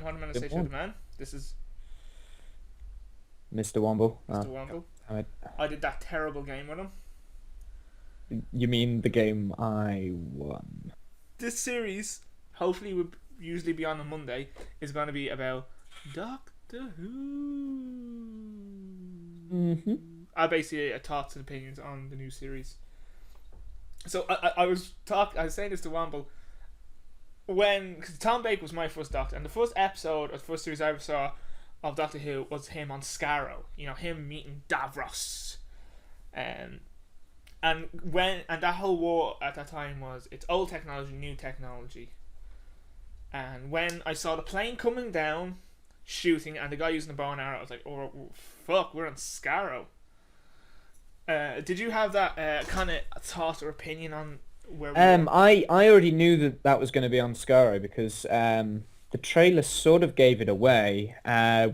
what am I going to Good say to the morning, man? This is Mr. Womble. Mr. Womble. I, I did that terrible game with him. you mean the game I won? This series, hopefully, would usually be on a Monday, is going to be about Doctor Who. Mm-hmm. I basically thoughts and opinions on the new series. So I was saying this to Womble because Tom Baker was my first Doctor, and the first episode of the first series I ever saw of Doctor Who was him on Scarrow. You know, him meeting Davros, and that whole war at that time was it's old technology, new technology. And when I saw the plane coming down, shooting, and the guy using the bow and arrow, I was like, "Oh fuck, we're on Scarrow." Did you have that kind of thought or opinion on where we were? I already knew that was going to be on Scarrow because the trailer sort of gave it away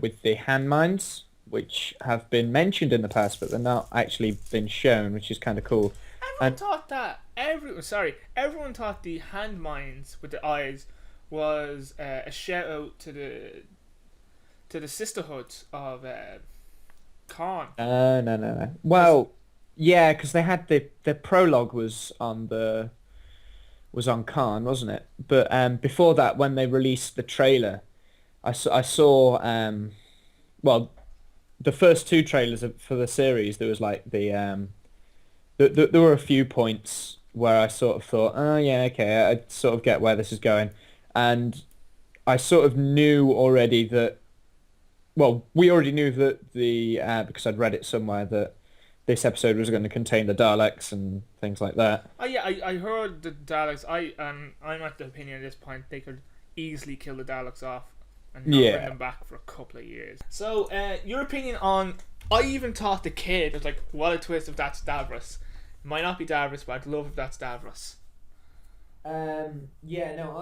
with the hand mines, which have been mentioned in the past, but they're not actually been shown, which is kind of cool. Everyone And thought that. Everyone thought the hand mines with the eyes was a shout out to the sisterhood of Khan. no. Because Well, yeah, because they had the prologue was on Khan, wasn't it? But before that, when they released the trailer, I saw well, the first two trailers for the series. There was like there were a few points where I sort of thought, oh yeah, okay, I sort of get where this is going, and I sort of knew already that. Well, we already knew that because I'd read it somewhere that this episode was going to contain the Daleks and things like that. oh yeah, I heard the Daleks. I'm at the opinion at this point they could easily kill the Daleks off and not bring Yeah. them back for a couple of years. So your opinion on? I even thought the kid was like, what a twist if that's Davros. It might not be Davros, but I'd love if that's Davros. Yeah, no,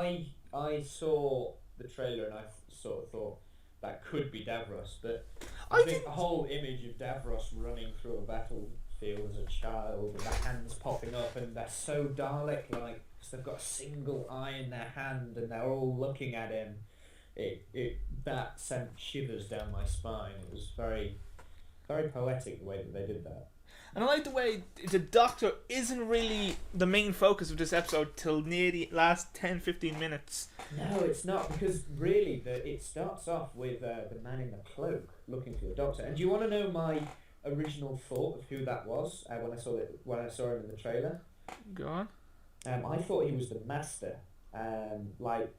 I saw the trailer and I sort of thought that could be Davros, but I I think think the whole image of Davros running through a battlefield as a child with the hands popping up and they're so Dalek-like because they've got a single eye in their hand and they're all looking at him. That sent shivers down my spine. It was very, very poetic the way that they did that. And I like the way the Doctor isn't really the main focus of this episode till near the last 10-15 minutes. No, it's not because really it starts off with the man in the cloak looking for the Doctor. And do you want to know my original thought of who that was when I saw him in the trailer? Go on. I thought he was the Master. Like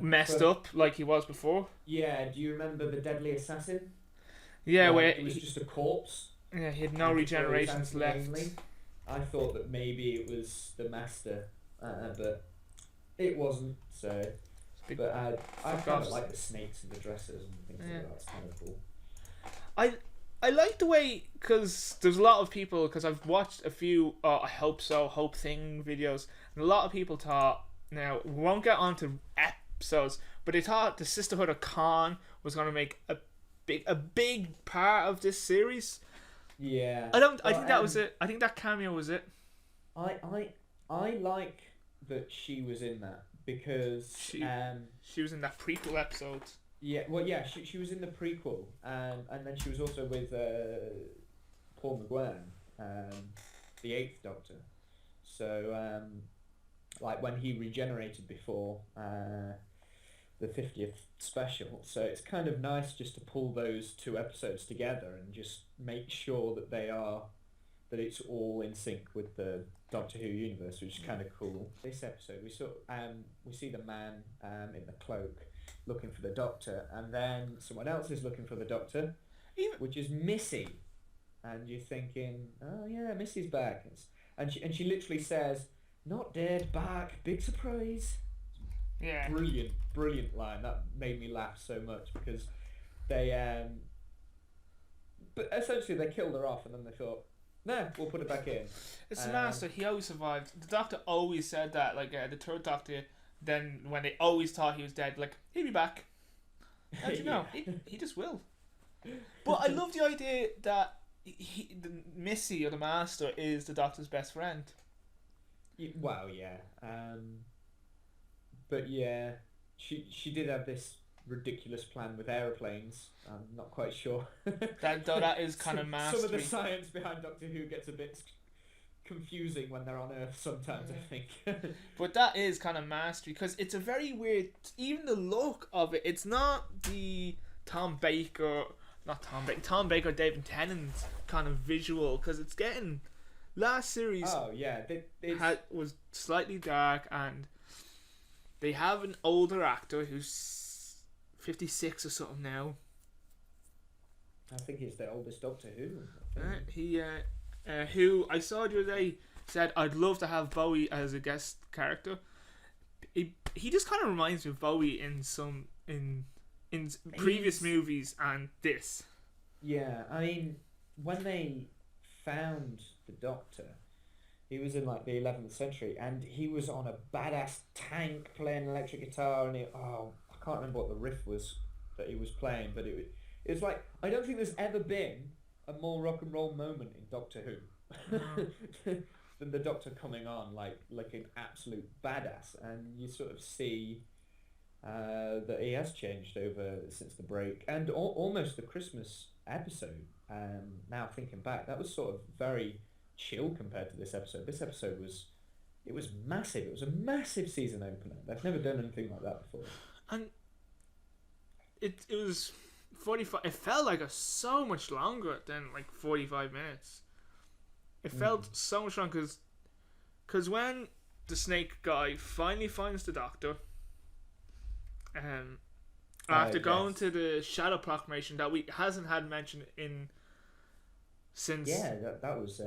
Messed up like he was before. Yeah, do you remember the Deadly Assassin? Yeah, where it was just a corpse. yeah, he had no and regenerations left. mainly. I thought that maybe it was the Master, but it wasn't. So, Big- but I fuck kind off. of like the snakes and the dresses and things Yeah. like that. It's kind of cool. I like the way, because there's a lot of people, because I've watched a few I hope so, hope thing videos, and a lot of people thought, now we won't get onto episodes, but they thought the Sisterhood of Khan was going to make a big part of this series. Yeah. I think that was it. I think that cameo was it. I like that she was in that because She was in that prequel episode. she was in the prequel and then she was also with Paul McGuane, the Eighth Doctor. So like when he regenerated before the 50th special, so it's kind of nice just to pull those two episodes together and just make sure that it's all in sync with the Doctor Who universe, which is kind of cool. This episode we see the man in the cloak looking for the Doctor, and then someone else is looking for the Doctor, which is Missy, and you're thinking, oh yeah, Missy's back, and she literally says, "Not dead, back, big surprise." Yeah. Brilliant line. That made me laugh so much because they but essentially they killed her off and then they thought, nah, we'll put it back in. It's the Master. He always survived. The Doctor always said that. Like the third Doctor, then when they always thought he was dead, like he'll be back. How'd you know? He just will. But I love the idea that the Missy or the Master is the Doctor's best friend. Well, yeah. But yeah, she did have this ridiculous plan with aeroplanes. I'm not quite sure. That is kind of Some of the mastery. science behind Doctor Who gets a bit confusing when they're on Earth sometimes, I think. But that is kind of mastery because it's a very weird. Even the look of it, it's not the Tom Baker, Tom Baker, David Tennant kind of visual because it's getting. Last series Oh yeah, was slightly dark, and they have an older actor who's 56 or something now. I think he's the oldest Doctor Who. Who I saw the other day said I'd love to have Bowie as a guest character. He just kind of reminds me of Bowie in previous movies and this. Yeah, I mean, when they found the Doctor, he was in like the 11th century, and he was on a badass tank playing electric guitar, and I can't remember what the riff was that he was playing, but it was like, I don't think there's ever been a more rock and roll moment in Doctor Who than the Doctor coming on like an absolute badass, and you sort of see that he has changed over since the break, and almost the Christmas episode. Now thinking back, that was sort of very chill compared to this episode. This episode was massive. It was a massive season opener. They've never done anything like that before. And it was 45. It felt like so much longer than like 45 minutes. It felt so much longer because when the snake guy finally finds the Doctor, after going to the Shadow Proclamation that we hasn't had mentioned in since. Yeah, that was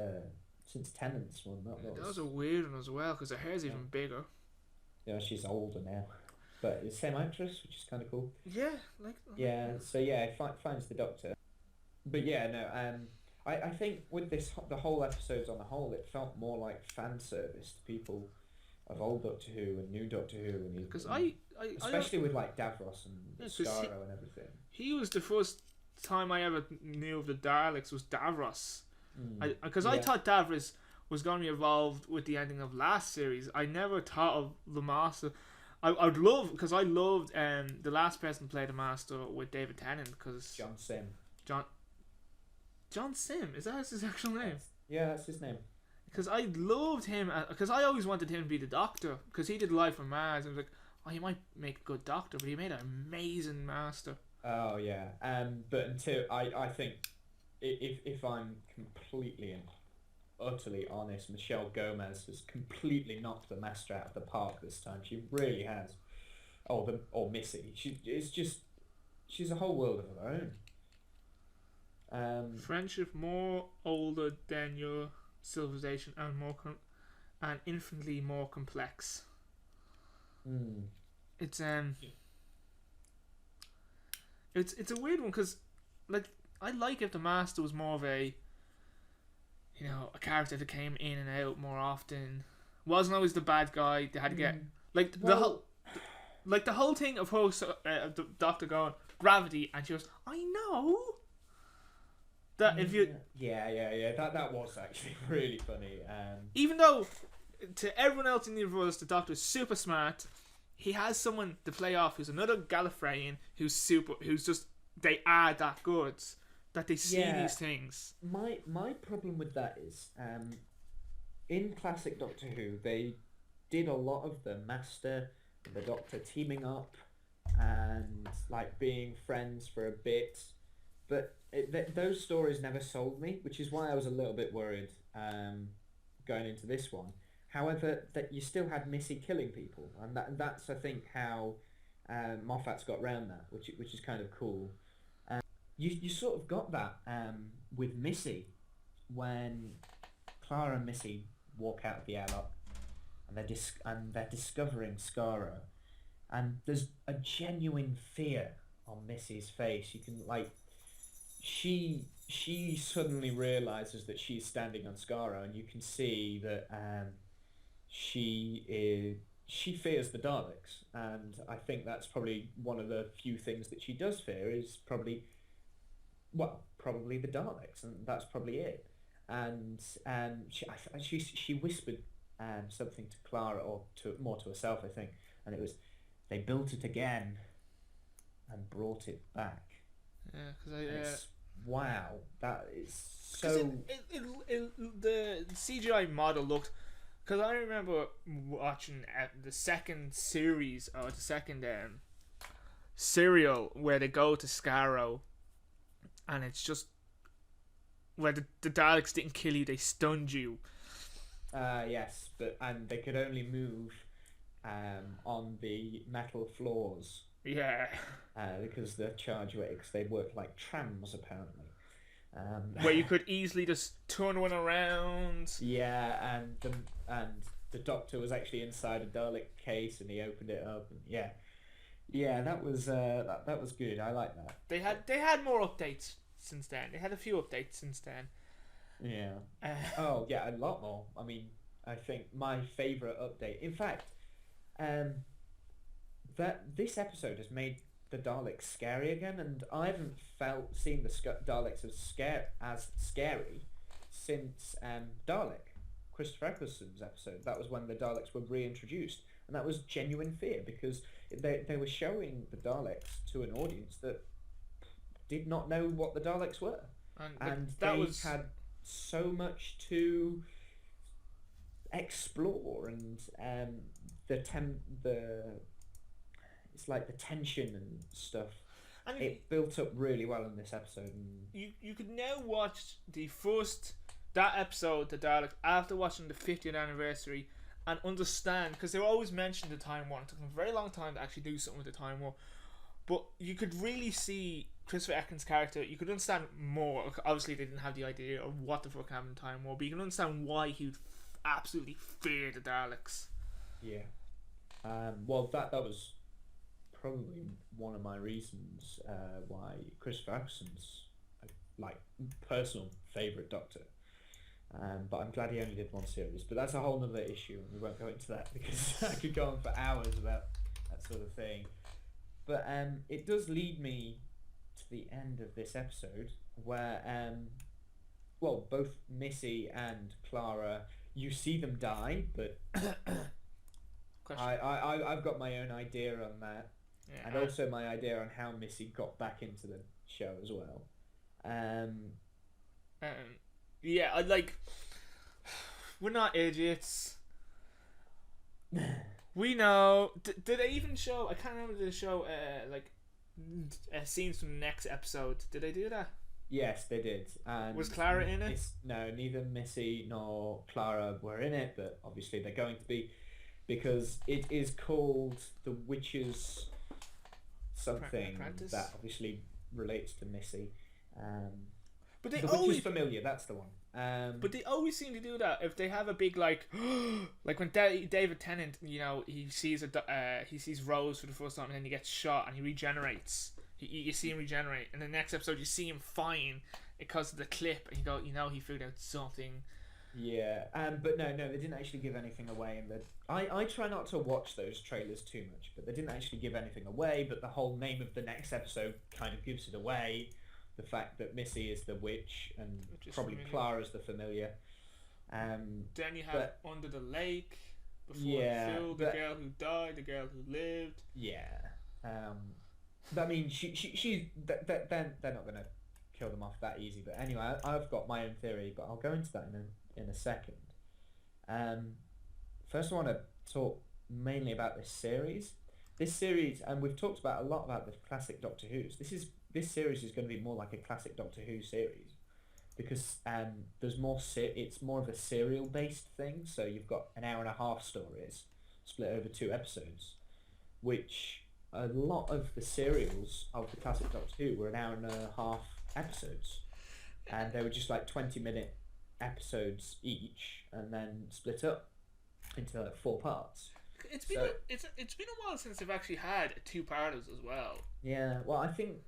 since Tennant's one. That was a weird one as well because her hair's even bigger. Yeah, she's older now, but it's the same actress, which is kind of cool. Yeah, So yeah, he finds the Doctor, but yeah, no. I think with the whole episodes on the whole, it felt more like fan service to people of old Doctor Who and new Doctor Who, and because especially with like Davros and Skaro and everything. He was the first time I ever knew of the Daleks was Davros. Because I thought Davros was going to be involved with the ending of last series. I never thought of the Master. I'd love, because I loved the last person to play the Master with David Tennant, because John Sim. John Sim, is that his actual name? Yeah, that's his name. Because I loved him, because I always wanted him to be the Doctor, because he did Life on Mars. I was like, oh, he might make a good Doctor, but he made an amazing Master. Oh yeah, but until I think if I'm completely and utterly honest, Michelle Gomez has completely knocked the Master out of the park this time. She really has. Or Missy. She's a whole world of her own. Friendship more older than your civilization and and infinitely more complex. It's it's a weird one because like I like if the Master was more of a a character that came in and out more often, wasn't always the bad guy. They had to get the whole thing of her the Doctor going gravity, and she goes, I know that if you that was actually really funny. Even though to everyone else in the universe the Doctor is super smart, he has someone to play off who's another Gallifreyan who's just they are that good that they see these things. My problem with that is in classic Doctor Who they did a lot of the Master and the Doctor teaming up and like being friends for a bit, but those stories never sold me, which is why I was a little bit worried going into this one. However, that you still had Missy killing people, and that's I think how Moffat's got around that, which is kind of cool. You sort of got that with Missy when Clara and Missy walk out of the airlock, and they're discovering Skaro, and there's a genuine fear on Missy's face. You can she suddenly realizes that she's standing on Skaro, and you can see that she fears the Daleks, and I think that's probably one of the few things that she does fear is probably the Daleks, and that's probably it. And she whispered something to Clara, or more to herself, I think, and it was, they built it again, and brought it back. Yeah, because Wow, that is because so. the CGI model looked. Because I remember watching the second series or the second serial where they go to Scarrow, and it's just where the Daleks didn't kill you; they stunned you. Yes, and they could only move on the metal floors Yeah, because the charge rates they work like trams apparently. where you could easily just turn one around. Yeah, and the Doctor was actually inside a Dalek case, and he opened it up, and yeah, that was that was good. I like that. They had more updates since then. They had a few updates since then. Yeah. Uh, Oh yeah, a lot more. I mean, I think my favorite update. In fact, that this episode has made the Daleks scary again, and I haven't seen the Daleks as scary since Dalek, Christopher Eccleston's episode. That was when the Daleks were reintroduced, and that was genuine fear because they were showing the Daleks to an audience that did not know what the Daleks were, and they had so much to explore, and it's like the tension and stuff. And it built up really well in this episode. And you could now watch that episode, the Daleks, after watching the 50th anniversary, and understand, because they were always mentioned the Time War. It took them a very long time to actually do something with the Time War, but you could really see Christopher Eccleston's character. You could understand more. Obviously, they didn't have the idea of what the fuck happened in Time War, but you can understand why he would absolutely fear the Daleks. Yeah. Well, that was probably one of my reasons why Christopher Eccleston's like personal favourite Doctor. But I'm glad he only did one series. But that's a whole other issue, and we won't go into that because I could go on for hours about that sort of thing. But it does lead me to the end of this episode where, well, both Missy and Clara, you see them die, but I've got my own idea on that. Yeah. And also my idea on how Missy got back into the show as well. Yeah, I like. We're not idiots. We know. Did they even show? I can't remember. Did they show like scenes from the next episode? Did they do that? Yes, they did. And was Clara in it? No, neither Missy nor Clara were in it, but obviously they're going to be, because it is called The Witches something Apprentice? That obviously relates to Missy. But they The Witches Familiar, that's the one. But they always seem to do that if they have a big like when David Tennant, you know, he sees Rose for the first time and then he gets shot and he regenerates. You see him regenerate, and the next episode you see him fine because of the clip, and he figured out something. Yeah, but no, they didn't actually give anything away. And I try not to watch those trailers too much, but they didn't actually give anything away. But the whole name of the next episode kind of gives it away. The fact that Missy is the witch and probably familiar. Clara's the familiar. Then you have Under the Lake. Before the girl who died, the girl who lived. Yeah. But I mean, they're not going to kill them off that easy. But anyway, I've got my own theory, but I'll go into that in a second. First, I want to talk mainly about this series. This series, and we've talked a lot about the classic Doctor Who's. This series is going to be more like a classic Doctor Who series because there's more. It's more of a serial-based thing. So you've got an hour and a half stories split over 2 episodes, which a lot of the serials of the classic Doctor Who were an hour and a half episodes, and they were just like 20-minute episodes each, and then split up into like 4 parts. It's been a while since they've actually had 2-parters as well. Yeah, well, I think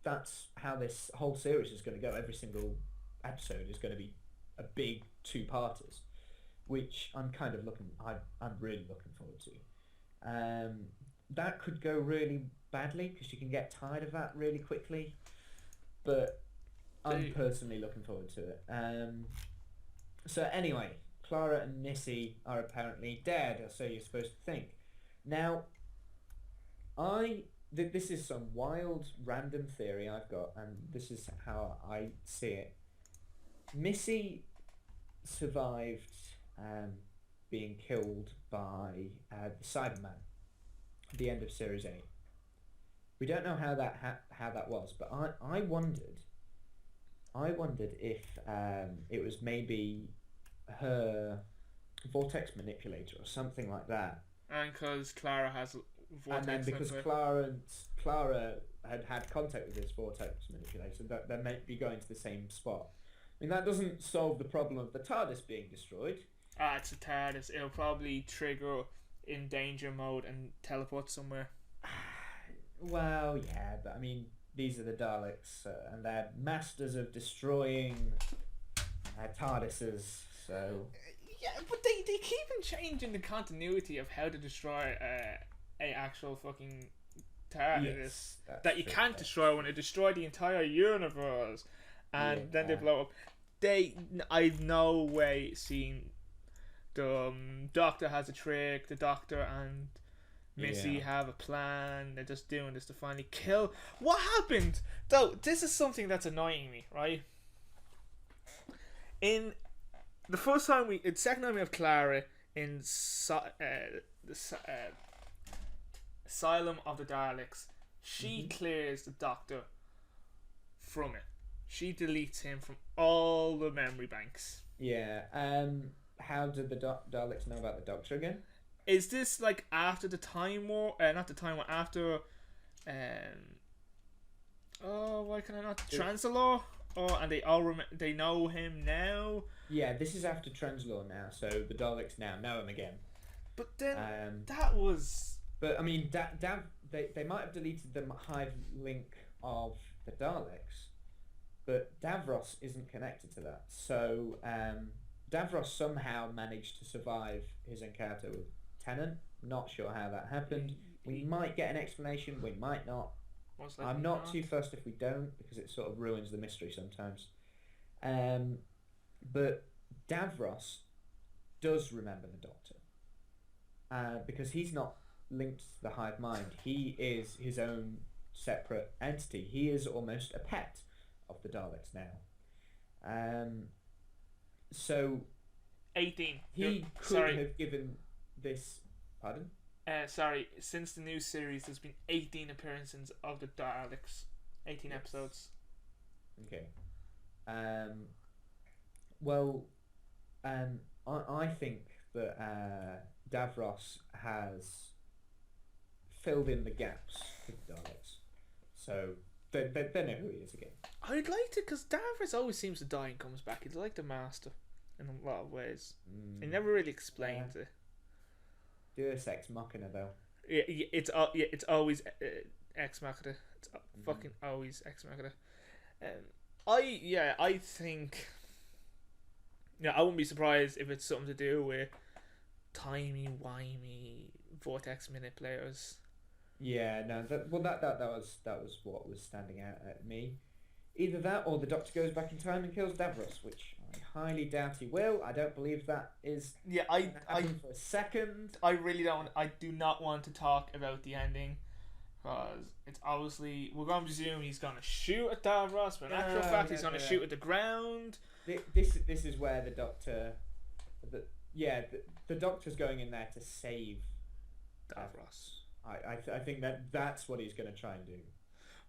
that's how this whole series is going to go. Every single episode is going to be a big 2-parters, which I'm really looking forward to. That could go really badly because you can get tired of that really quickly, but I'm personally looking forward to it. So anyway, Clara and Missy are apparently dead, or so you're supposed to think. Now, I this is some wild, random theory I've got, and this is how I see it. Missy survived being killed by the Cyberman at the end of Series 8. We don't know how that was, but I wondered if it was maybe her vortex manipulator or something like that. And because Clara has vortex, and then because Clara had contact with this vortex manipulator, that they might be going to the same spot. I mean, that doesn't solve the problem of the TARDIS being destroyed. It's a TARDIS. It'll probably trigger in danger mode and teleport somewhere. Well, yeah, but I mean, these are the Daleks, and they're masters of destroying TARDISes, so... Yeah, but they keep on changing the continuity of how to destroy a actual fucking TARDIS. Yes, that you can't destroy when they destroy the entire universe. And then they blow up. I've no way seen the Doctor has a trick, the Doctor and Missy have a plan, they're just doing this to finally kill. What happened? Though, this is something that's annoying me, right? In the second time we have Clara in the Asylum of the Daleks, she clears the Doctor from it. She deletes him from all the memory banks. Yeah. How did the Daleks know about the Doctor again? Is this like after the Time War? Not the Time War. After, why can I not? Translator. And they all they know him now. Yeah, this is after Translator now, so the Daleks now know him again. But then that was. But I mean, they might have deleted the hive link of the Daleks, but Davros isn't connected to that. So Davros somehow managed to survive his encounter with Tennant. Not sure how that happened. We might get an explanation, we might not. I'm not too fussed if we don't, because it sort of ruins the mystery sometimes. But Davros does remember the Doctor. Because he's not linked to the hive mind. He is his own separate entity. He is almost a pet of the Daleks now. So 18. He could have given this... Pardon? Since the new series, there's been 18 appearances of the Daleks. 18 episodes. Okay. I think that Davros has filled in the gaps with the Daleks. So they know who he is again. I'd like to, because Davros always seems to die and comes back. He's like the Master in a lot of ways. He never really explains it. Deus Ex Machina, though. It's always Ex Machina. It's fucking always Ex Machina. I think. Yeah, I wouldn't be surprised if it's something to do with timey-wimey vortex manipulators. Yeah, no, that was what was standing out at me. Either that, or the Doctor goes back in time and kills Davros, which I highly doubt he will. I don't believe that is. Yeah, for a second. I really don't. I do not want to talk about the ending, because it's obviously we're going to presume he's going to shoot at Davros, but in actual fact he's going to shoot at the ground. This is where the Doctor, the Doctor's going in there to save Davros. I think that's what he's going to try and do.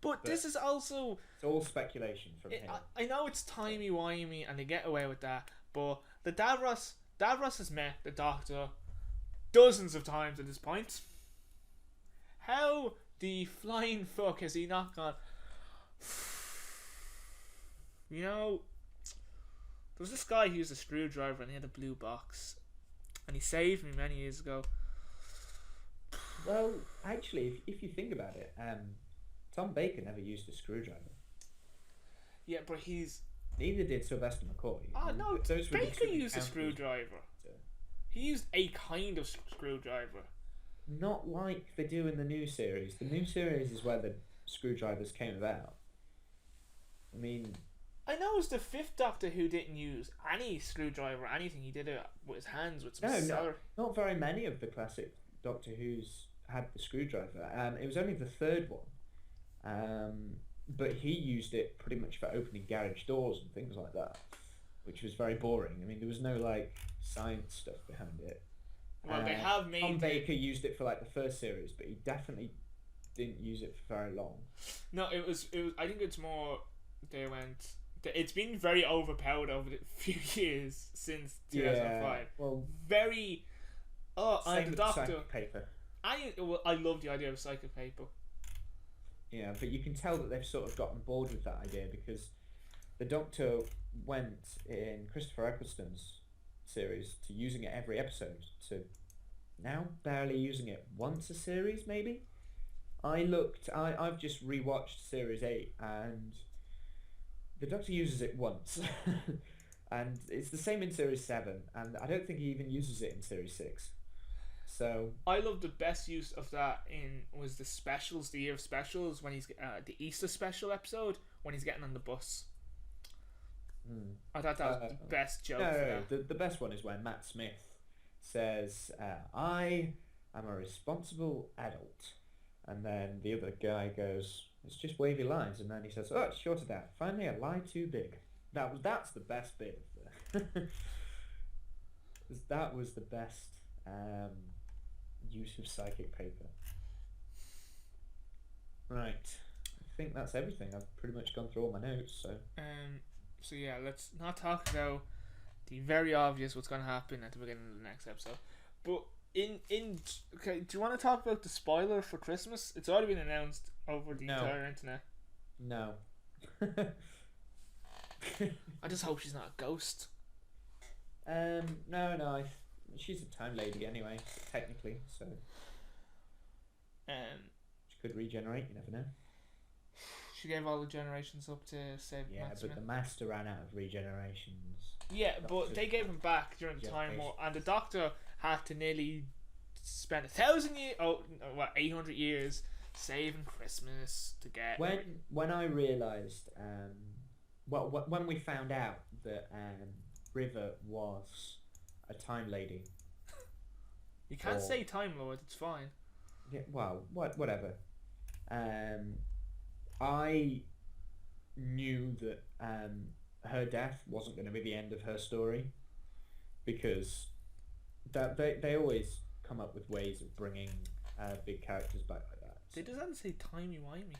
But this is also... It's all speculation from him. I know it's timey-wimey and they get away with that, but the Davros has met the Doctor dozens of times at this point. How the flying fuck has he not gone... You know, there was this guy who used a screwdriver and he had a blue box. And he saved me many years ago. Well, actually, if you think about it... Tom Baker never used a screwdriver. Yeah, but neither did Sylvester McCoy. No, Baker used a screwdriver. He used a kind of screwdriver. Not like they do in the new series. The new series is where the screwdrivers came about. I mean... I know it was the fifth Doctor who didn't use any screwdriver or anything. He did it with his hands with some not very many of the classic Doctor Who's had the screwdriver. It was only the third one, but he used it pretty much for opening garage doors and things like that, which was very boring. I mean, there was no like science stuff behind it. Well, they have made Tom Baker used it for like the first series, but he definitely didn't use it for very long. No, it was. I think it's more. They went. It's been very overpowered over the few years since 2005. Yeah, well, Very. Oh, same I'm the with Doctor. psychic paper. I love the idea of psychic paper. Yeah, but you can tell that they've sort of gotten bored with that idea because the Doctor went in Christopher Eccleston's series to using it every episode to now barely using it once a series maybe. I've just rewatched series 8 and the Doctor uses it once and it's the same in series 7 and I don't think he even uses it in series 6. So I love the best use of that was the specials, the year of specials when he's the Easter special episode when he's getting on the bus. I thought that was the best joke. The best one is when Matt Smith says, "I am a responsible adult," and then the other guy goes, "It's just wavy lines," and then he says, "Oh, it's shorted out. Finally, a lie too big." That's the best bit of the that was the best use of psychic paper. Right, I think that's everything. I've pretty much gone through all my notes. So yeah, let's not talk about the very obvious what's going to happen at the beginning of the next episode. But okay, do you want to talk about the spoiler for Christmas? It's already been announced over the entire internet. No. I just hope she's not a ghost. No. She's a time lady anyway, technically. So. She could regenerate. You never know. She gave all the generations up to save Matt Smith. But the Master ran out of regenerations. Yeah, but they gave him back during the time war, and the Doctor had to nearly spend 1,000 years, 800 years saving Christmas to get. When I realised, when we found out that River was a time lady. You can't say Time Lord. It's fine. Yeah. Well, whatever. I knew that her death wasn't going to be the end of her story because they always come up with ways of bringing big characters back like that. They doesn't say timey-wimey.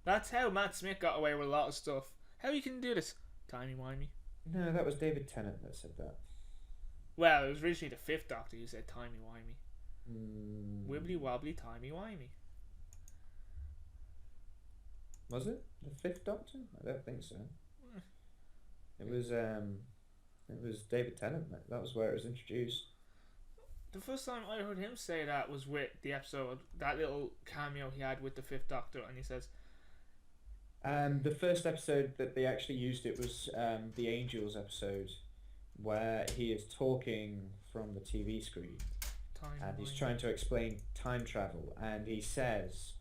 That's how Matt Smith got away with a lot of stuff. How you can do this? Timey-wimey. No, that was David Tennant that said that. Well, it was originally the Fifth Doctor who said timey-wimey. Wibbly-wobbly, timey-wimey. Was it the Fifth Doctor? I don't think so. It was David Tennant. That was where it was introduced. The first time I heard him say that was with the episode, that little cameo he had with the Fifth Doctor, and he says. The first episode that they actually used it was the Angels episode, where he is talking from the TV screen, and he's trying to explain time travel, and he says.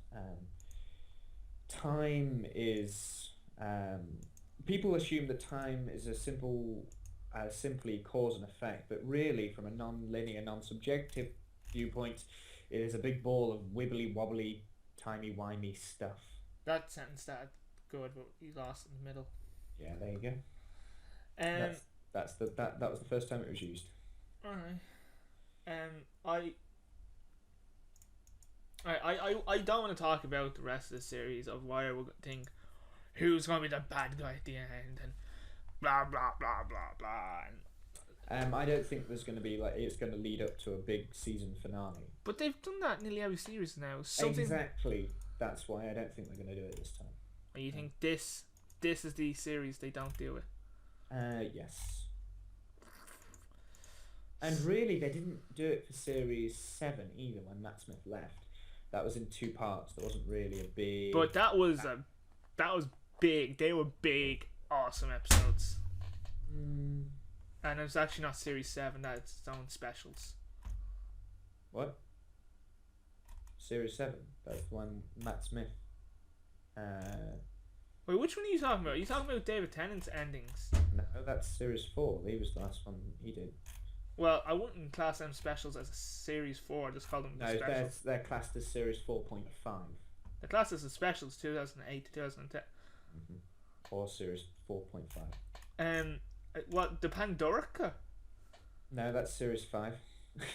Time is people assume that time is simply cause and effect, but really from a non-linear, non-subjective viewpoint it is a big ball of wibbly wobbly timey-wimey stuff. That sentence that good, but you lost in the middle. Yeah, there you go. That was the first time it was used. Alright. I don't want to talk about the rest of the series of why I would think who's going to be the bad guy at the end and blah blah blah blah blah. I don't think there's going to be it's going to lead up to a big season finale. But they've done that nearly every series now. Exactly. That's why I don't think they're going to do it this time. And you think this is the series they don't do it? Yes. And really, they didn't do it for series 7 either when Matt Smith left. That was in 2 parts. There wasn't really a big. But that was big. They were big, awesome episodes. And it was actually not series 7. That's its own specials. What? Series 7. That's when Matt Smith. Wait, which one are you talking about? Are you talking about David Tennant's endings? No, that's series 4. He was the last one he did. Well, I wouldn't class them specials as a series 4. I just call them the No, specials. they're classed as series 4.5. The class as the specials 2008 to 2010. Or series 4.5. What the Pandorica? No, that's series 5. The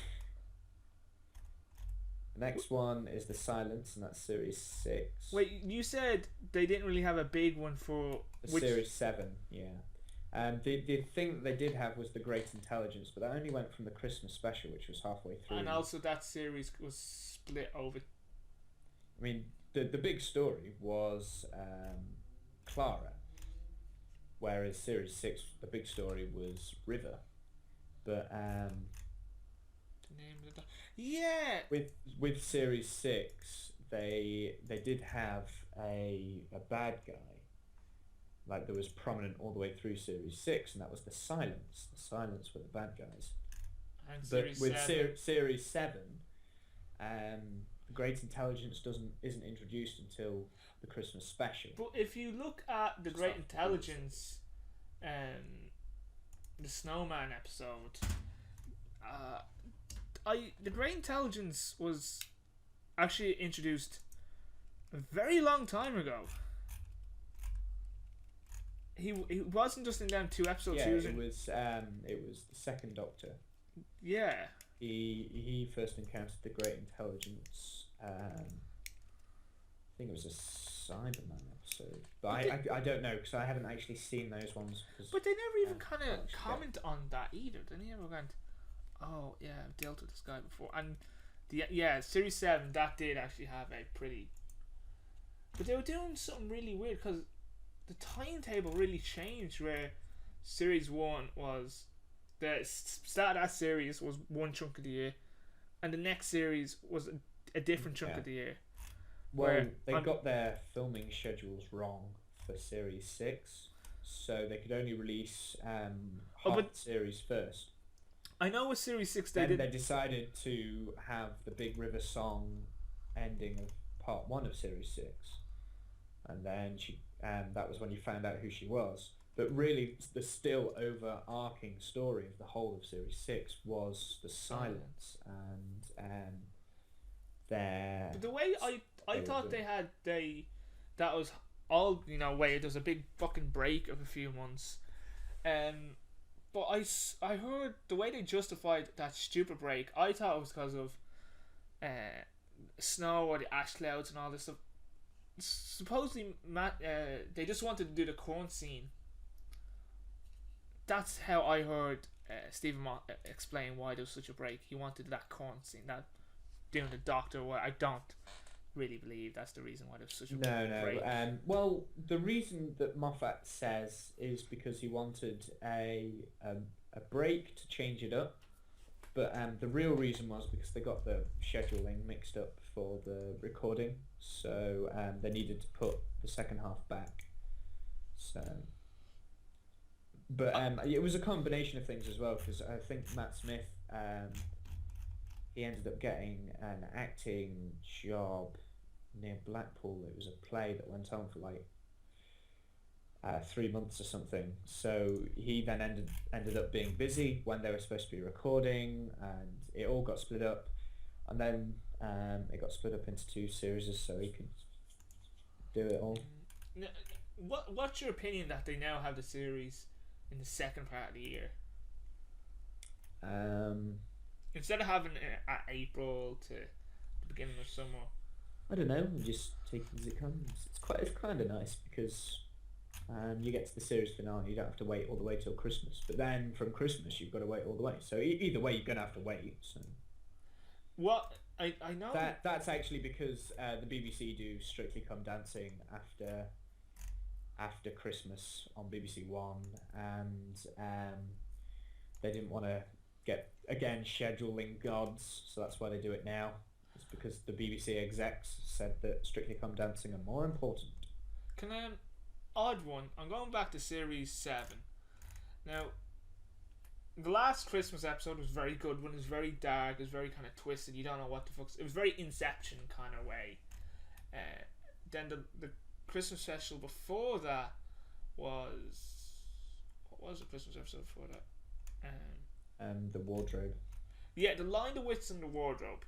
next one is the Silence, and that's series 6. Wait, you said they didn't really have a big one for Series 7, yeah. The thing that they did have was the Great Intelligence, but that only went from the Christmas special, which was halfway through. And also that series was split over. I mean, the big story was Clara, whereas series 6, the big story was River. But The name of the yeah. with series 6, they did have a bad guy. Like, there was prominent all the way through series 6, and that was the Silence. The Silence were the bad guys. And But series with 7. series 7, the Great Intelligence isn't introduced until the Christmas special. But if you look at the Great Intelligence, the Snowman episode, the Great Intelligence was actually introduced a very long time ago. He wasn't just in them 2 episodes. Yeah, he was it was the second Doctor. Yeah. He first encountered the Great Intelligence. I think it was a Cyberman episode, but I don't know because I haven't actually seen those ones. But they never even kind of comment on that either. They never went, "Oh yeah, I've dealt with this guy before." And series 7 that did actually have a pretty. But they were doing something really weird because the timetable really changed. Where series 1 was the start of that series was one chunk of the year, and the next series was a different chunk of the year. Well, they got their filming schedules wrong for series 6, so they could only release series first. I know with series 6 they decided to have the Big River song ending of part 1 of series 6, and then that was when you found out who she was. But really, the still overarching story of the whole of series 6 was the Silence, and the way I thought that was all, where there's a big fucking break of a few months, but I heard the way they justified that stupid break. I thought it was because of snow or the ash clouds and all this stuff. Supposedly, they just wanted to do the corn scene. That's how I heard Stephen Mott explain why there was such a break. He wanted that corn scene, that doing the Doctor. Where I don't really believe that's the reason why there's such a break. Well, the reason that Moffat says is because he wanted a break to change it up, but the real reason was because they got the scheduling mixed up for the recording, so they needed to put the second half back. So, but it was a combination of things as well, because I think Matt Smith he ended up getting an acting job near Blackpool. It was a play that went on for like 3 months or something. So he then ended up being busy when they were supposed to be recording, and it all got split up. And then it got split up into 2 series so he could do it all. What's your opinion that they now have the series in the second part of the year? Instead of having it at April to the beginning of summer. I don't know, we just take it as it comes. It's kind of nice because you get to the series finale, you don't have to wait all the way till Christmas. But then from Christmas you've got to wait all the way. So either way you're going to have to wait. So what I know that's actually because the BBC do Strictly Come Dancing after Christmas on BBC One, and they didn't want to get again scheduling gods, so that's why they do it now. It's because the BBC execs said that Strictly Come Dancing are more important. Can I odd one? I'm going back to series 7. Now, the last Christmas episode was very good one. It was very dark. It was very kind of twisted. You don't know what the fuck. It was very Inception kind of way. Then the Christmas special before that was... What was the Christmas episode before that? the wardrobe. Yeah, the line, the wits, and the wardrobe.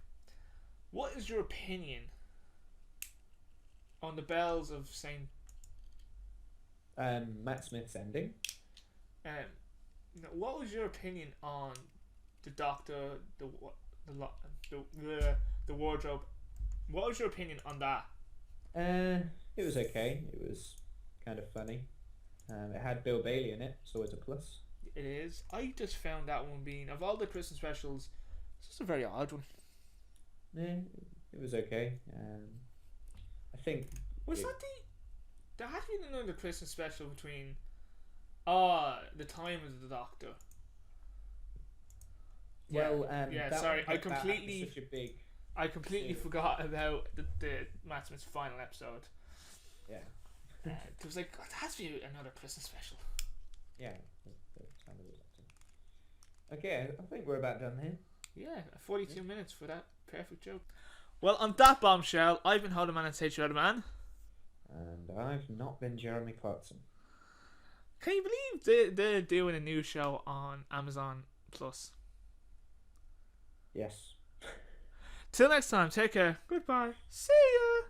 What is your opinion on the bells of Saint? Matt Smith's ending. What was your opinion on the Doctor, the wardrobe? What was your opinion on that? It was okay. It was kind of funny. It had Bill Bailey in it. It's always a plus. It is. I just found that one being, of all the Christmas specials, it's just a very odd one. Yeah, it was okay. I think Was that there had to be another Christmas special between the time of the Doctor. Well, sorry, I completely series. forgot about the Matt Smith's final episode. Yeah. It was like, it has to be another Christmas special. Yeah. That sounded like it. Okay, I think we're about done here. Yeah, 42 minutes for that perfect joke. Well, on that bombshell, I've been Holderman and Sage Man. And I've not been Jeremy Clarkson. Can you believe they're doing a new show on Amazon Plus? Yes. Till next time, take care. Goodbye. See ya.